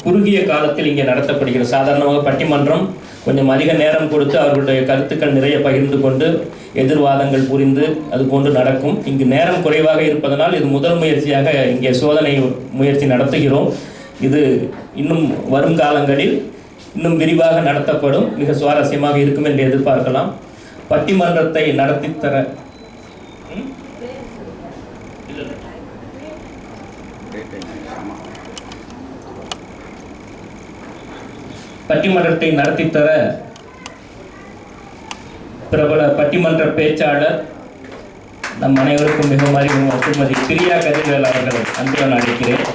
குறுகிய காலத்தில் இங்கே நடத்தப்படுகிறது. சாதாரணமாக பட்டிமன்றம் கொஞ்சம் அதிக நேரம் கொடுத்து அவர்களுடைய கருத்துக்கள் நிறைய பகிர்ந்து கொண்டு எதிர்வாதங்கள் புரிந்து அது போன்று நடக்கும். இங்கு நேரம் குறைவாக இருப்பதனால் இது முதல் முயற்சியாக இங்கே சோதனை முயற்சி நடத்துகிறோம். இது இன்னும் வருங்காலங்களில் இன்னும் விரிவாக நடத்தப்படும். மிக சுவாரஸ்யமாக இருக்கும் என்று எதிர்பார்க்கலாம். பட்டிமன்றத்தை நடத்தித்தர பட்டிமன்றத்தை நடத்தித்தர பிரபல பட்டிமன்ற பேச்சாளர் நம் அனைவருக்கும் மிகவும் அறிமுகம் திருமதி பிரியா கதிர்வேல் அவர்களை அன்புடன் அழைக்கிறேன்.